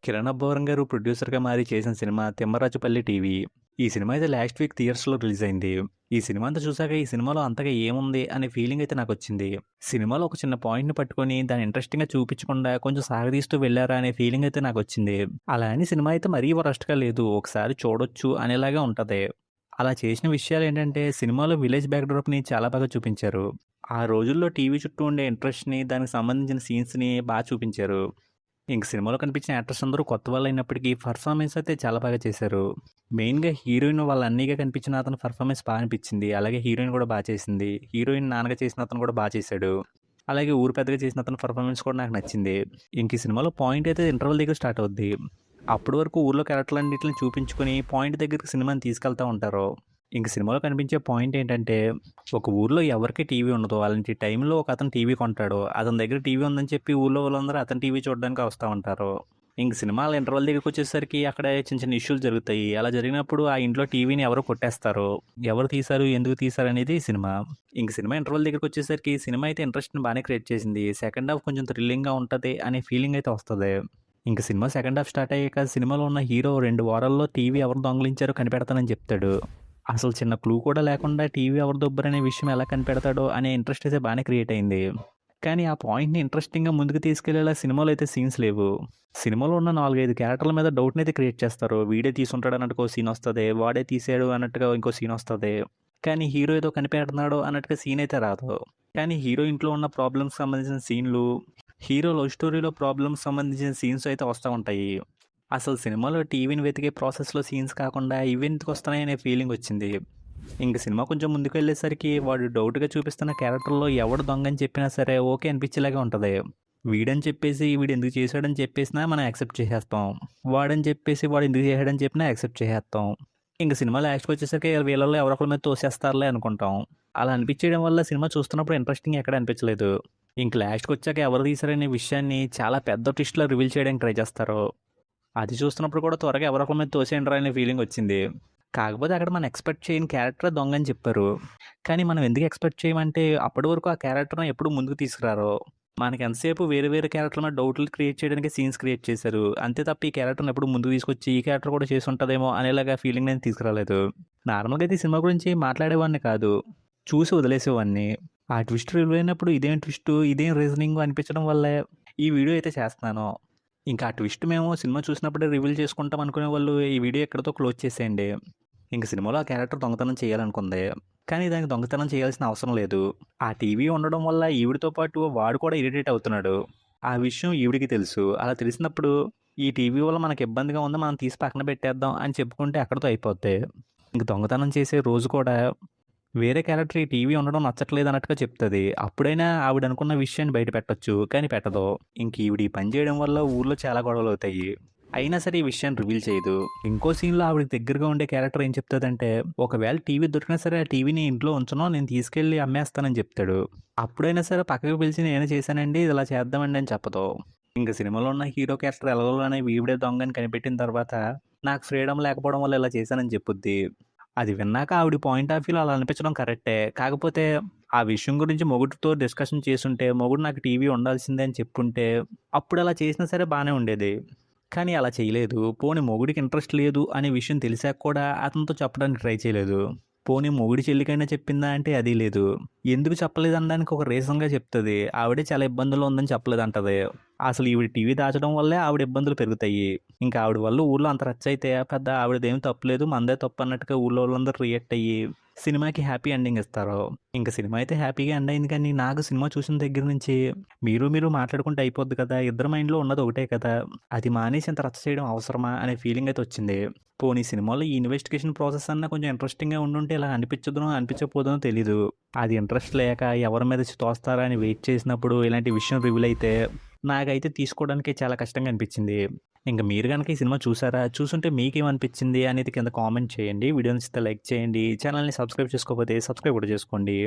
కిరణ్ అబ్బవరం గారు ప్రొడ్యూసర్‌గా మారి చేసిన సినిమా 'తిమ్మరాజుపల్లి టీవీ'. ఈ సినిమా అయితే లాస్ట్ వీక్ థియేటర్స్‌లో రిలీజ్ అయింది. ఈ సినిమా అంతా చూసాక ఈ సినిమాలో అంతగా ఏముంది అనే ఫీలింగ్ అయితే నాకొచ్చింది. సినిమాలో ఒక చిన్న పాయింట్‌ని పట్టుకొని దాన్ని ఇంట్రెస్టింగ్‌గా చూపించకుండా కొంచెం సాగదీస్తూ వెళ్లారా అనే ఫీలింగ్ అయితే నాకొచ్చింది. అలా అని సినిమా అయితే మరీ వరస్ట్‌గా లేదు. ఒకసారి చూడొచ్చు అనేలాగా ఉంటది. అలా చేసిన విషయాలేంటంటే సినిమాలో విలేజ్ బ్యాక్‌డ్రాప్‌ని చాలా బాగా చూపించారు. ఆ రోజుల్లో టీవీ చుట్టూ ఉండే ఇంట్రెస్ట్‌ని, దానికి సంబంధించిన సీన్స్‌ని చూపించారు. ఇంక సినిమాలో కనిపించిన యాక్టర్స్ అందరూ కొత్త వాళ్ళైనప్పటికీ పర్ఫార్మెన్స్ అయితే చాలా బాగా చేశారు. మెయిన్‌గా హీరోయిన్ వాళ్ళ అన్నయ్యగా కనిపించిన అతని పర్ఫార్మెన్స్ అనిపించింది. అలాగే హీరోయిన్ కూడా చేసింది. హీరోయిన్ నాన్నగా చేసిన అతను కూడా చేశాడు. అలాగే ఊరు పెద్దగా చేసిన అతని పర్ఫార్మెన్స్ కూడా నాకు నచ్చింది. ఇంక ఈ సినిమాలో పాయింట్ అయితే ఇంటర్వల్ దగ్గర స్టార్ట్ అవుద్ది. అప్పటి వరకు ఊర్లో క్యారెక్టర్‌లన్నిటిని చూపించుకొని పాయింట్ దగ్గరికి సినిమాని తీసుకెళ్తా ఉంటారు. ఇంక సినిమాలో కనిపించే పాయింట్ ఏంటంటే, ఒక ఊర్లో ఎవరికీ టీవీ ఉండదు. అలాంటి టైంలో ఒకతను టీవీ కొంటాడు. అతని దగ్గర టీవీ ఉందని చెప్పి ఊర్లో వాళ్ళందరూ అతని టీవీ చూడడానికి వస్తా ఉంటారు. ఇంక సినిమాల ఇంటర్వల్ దగ్గరికొచ్చేసరికి అక్కడ చిన్న చిన్న ఇష్యూలు జరుగుతాయి. అలా జరిగినప్పుడు ఆ ఇంట్లో టీవీని ఎవరో కొట్టేస్తారు. ఎవరు తీశారు? ఎందుకు తీశారనేది సినిమా. ఇంక సినిమా ఇంటర్వల్ దగ్గరికొచ్చేసరికి సినిమా అయితే ఇంట్రెస్ట్‌ని బానే క్రియేట్ చేసింది. సెకండ్ హాఫ్ కొంచెం థ్రిల్లింగ్‌గా ఉంటది అనే ఫీలింగ్ అయితే వస్తది. ఇంక సినిమా సెకండ్ హాఫ్ స్టార్ట్ అయ్యాక సినిమాలో ఉన్న హీరో 2 వారాల్లో టీవీ ఎవరు దొంగిలించారో కనిపెడతానని చెప్తాడు. అసలు చిన్న క్లూ కూడా లేకుండా టీవీ ఎవరు దొబ్బరనే విషయం ఎలా కనిపెడతాడో అనే ఇంట్రెస్ట్ అయితే బానే క్రియేట్ అయింది. కానీ ఆ పాయింట్‌ని ఇంట్రెస్టింగ్‌గా ముందుకు తీసుకెళ్లేలా సినిమాలో అయితే సీన్స్ లేవు. సినిమాలో ఉన్న 4, 5 క్యారెక్టర్ల మీద డౌట్‌ని అయితే క్రియేట్ చేస్తారు. వీడే తీసుంటాడు అన్నట్టుగా ఓ సీన్ వస్తది. వాడే తీసాడు అన్నట్టుగా ఇంకో సీన్ వస్తది. కానీ హీరో ఏదో కనిపెడుతున్నాడు అన్నట్టుగా సీన్ అయితే రాదు. కానీ హీరో ఇంట్లో ఉన్న ప్రాబ్లమ్స్‌కి సంబంధించిన సీన్‌లు, హీరో లవ్ స్టోరీలో ప్రాబ్లమ్స్ సంబంధించిన సీన్స్ అయితే వస్తా ఉంటాయి. అసలు సినిమాలో టీవీని వెతికే ప్రాసెస్‌లో సీన్స్ కాకుండా ఇవెందుకొస్తున్నాయనే ఫీలింగొచ్చింది. ఇంక సినిమా కొంచెం ముందుకెళ్ళేసరికి వాడు డౌట్‌గా చూపిస్తున్న క్యారెక్టర్‌లో ఎవడు దొంగని చెప్పినా సరే ఓకే అనిపించేలాగా ఉంటది. వీడని చెప్పేసి వీడెందుకు చేశాడని చెప్పేసినా మనం యాక్సెప్ట్ చేసేస్తాం. వాడని చెప్పేసి వాడెందుకు చేశాడని చెప్పినా యాక్సెప్ట్ చేసేత్తాం. ఇంక సినిమా లాస్ట్‌కొచ్చేసరికి వీళ్ళలో ఎవరో ఒకళ్ళ మీద తోసేస్తారులే అనుకుంటాం. అలా అనిపించేయడం వల్ల సినిమా చూస్తున్నప్పుడు ఇంట్రెస్టింగ్ ఎక్కడ అనిపించలేదు. ఇంక లాస్ట్‌కొచ్చాక ఎవరు తీశారనే విషయాన్ని చాలా పెద్ద ట్విస్ట్‌లో రివీల్ చేయడానికి ట్రై చేస్తారు. అది చూస్తున్నప్పుడు కూడా త్వరగా ఎవరో ఒకళ్ళ మీద తోసేయండిరా అనే ఫీలింగొచ్చింది. కాకపోతే అక్కడ మనం ఎక్స్‌పెక్ట్ చేయని క్యారెక్టరే దొంగని చెప్పారు. కానీ మనం ఎందుకు ఎక్స్‌పెక్ట్ చేయమంటే అప్పటి వరకు ఆ క్యారెక్టర్‌ని ఎప్పుడు ముందుకు తీసుకురారు. మనకి ఎంతసేపు వేరే వేరే క్యారెక్టర్ల మీద డౌట్‌లు క్రియేట్ చేయడానికి సీన్స్ క్రియేట్ చేశారు. అంతే తప్ప ఈ క్యారెక్టర్‌ని ఎప్పుడు ముందుకు తీసుకొచ్చి ఈ క్యారెక్టర్ కూడా చేసుంటదేమో అనేలాగా ఫీలింగ్‌నైతే తీసుకురాలేదు. నార్మల్‌గా అయితే ఈ సినిమా గురించి మాట్లాడేవాడిని కాదు. చూసి వదిలేసేవాడిని. ఆ ట్విస్ట్ రివీల్ అయినప్పుడు ఇదేం ట్విస్టు, ఇదేం రీజనింగు అనిపించడం వల్లే ఈ వీడియో అయితే చేస్తున్నాను. ఇంకా ఆ ట్విస్ట్ మేము సినిమా చూసినప్పుడే రివీల్ చేసుకుంటాం అనుకునేవాళ్ళు ఈ వీడియో ఇక్కడితో క్లోజ్ చేసేయండి. ఇంక సినిమాలో ఆ క్యారెక్టర్ దొంగతనం చేయాలనుకుంది. కానీ దానికి దొంగతనం చేయాల్సిన అవసరం లేదు. ఆ టీవీ ఉండడం వల్ల ఈవిడతో పాటు వాడు కూడా ఇరిటేట్ అవుతున్నాడు. ఆ విషయం ఈవిడికి తెలుసు. అలా తెలిసినప్పుడు ఈ టీవీ వల్ల మనకి ఇబ్బందిగా ఉంది. మనం తీసి పక్కన పెట్టేద్దాం అని చెప్పుకుంటే అక్కడితో అయిపోద్ది. ఇంక దొంగతనం చేసే రోజు కూడా వేరే క్యారెక్టర్ ఈ టీవీ ఉండడం నచ్చట్లేదు అన్నట్టుగా చెప్తది. అప్పుడైనా ఆవిడనుకున్న విషయాన్ని బయట పెట్టొచ్చు. కానీ పెట్టదు. ఇంక ఈవిడ ఈ పని చేయడం వల్ల ఊర్లో చాలా గొడవలవుతాయి. అయినా సరే ఈ విషయాన్ని రివీల్ చేయదు. ఇంకో సీన్‌లో ఆవిడకి దగ్గరగా ఉండే క్యారెక్టర్ ఏం చెప్తదంటే, ఒకవేళ టీవీ దొరికినా సరే ఆ టీవీని ఇంట్లో ఉంచను. నేను తీసుకెళ్ళి అమ్మేస్తానని చెప్తాడు. అప్పుడైనా సరే పక్కకు పిలిచి నేనే చేశానండి. ఇలా చేద్దామండి అని చెప్పదు. ఇంక సినిమాలో ఉన్న హీరో క్యారెక్టర్ ఎలాగోలానే ఈవిడే దొంగని కనిపెట్టిన తర్వాత నాకు ఫ్రీడమ్ లేకపోవడం వల్ల ఇలా చేశానని చెప్పుద్ది. అది విన్నాక ఆవిడ పాయింట్ ఆఫ్ వ్యూలో అలా అనిపించడం కరెక్టే. కాకపోతే ఆ విషయం గురించి మొగుడితో డిస్కషన్ చేసుంటే, మొగుడు నాకు టీవీ ఉండాల్సిందే అని చెప్పుంటే, అప్పుడు అలా చేసినా సరే బానే ఉండేది. కానీ అలా చేయలేదు. పోనీ మొగుడికి ఇంట్రెస్ట్ లేదు అనే విషయం తెలిసాక కూడా అతనితో చెప్పడానికి ట్రై చేయలేదు. పోనీ మొగుడి చెల్లికైనా చెప్పిందా అంటే అది లేదు. ఎందుకు చెప్పలేదనడానికి ఒక రీజన్‌గా చెప్తది. ఆవిడే చాలా ఇబ్బందుల్లో ఉందని చెప్పలేదంటది. అసలు ఈవిడ టీవీ దాచడం వల్లే ఆవిడ ఇబ్బందులు పెరుగుతాయి. ఇంకా ఆవిడ వల్ల ఊర్లో అంత రచ్చ అయితే పెద్ద ఆవిడదేమి తప్పు లేదు. మనదే తప్పు అన్నట్టుగా ఊర్లో వాళ్ళందరూ రియాక్ట్ అయ్యి సినిమాకి హ్యాపీ ఎండింగ్ ఇస్తారు. ఇంక సినిమా అయితే హ్యాపీగా ఎండ్ అయింది కానీ నాకు సినిమా చూసిన దగ్గర నుంచి మీరు మాట్లాడుకుంటే అయిపోద్ది కదా! ఇద్దరి మైండ్‌లో ఉన్నది ఒకటే కదా! అది మానేసి ఇంత రచ్చ చేయడం అవసరమా అనే ఫీలింగ్ అయితే వచ్చింది. పోనీ సినిమాలో ఈ ఇన్వెస్టిగేషన్ ప్రాసెస్ అన్నా కొంచెం ఇంట్రెస్టింగ్‌గా ఉండుంటే ఇలా అనిపించదునో, అనిపించకపోదునో తెలీదు. అది ఇంట్రెస్ట్ లేక ఎవరి మీద తోస్తారా అని వెయిట్ చేసినప్పుడు ఇలాంటి విషయం రివీల్ అయితే నాకైతే తీసుకోవడానికి చాలా కష్టంగా అనిపించింది. ఇంక మీరు గనక ఈ సినిమా చూసారా? చూసుంటే మీకేమనిపించింది అనేది కింద కామెంట్ చేయండి. వీడియో నచ్చితే లైక్ చేయండి. ఛానల్‌ని సబ్స్క్రైబ్ చేసుకోకపోతే సబ్స్క్రైబ్ కూడా చేసుకోండి.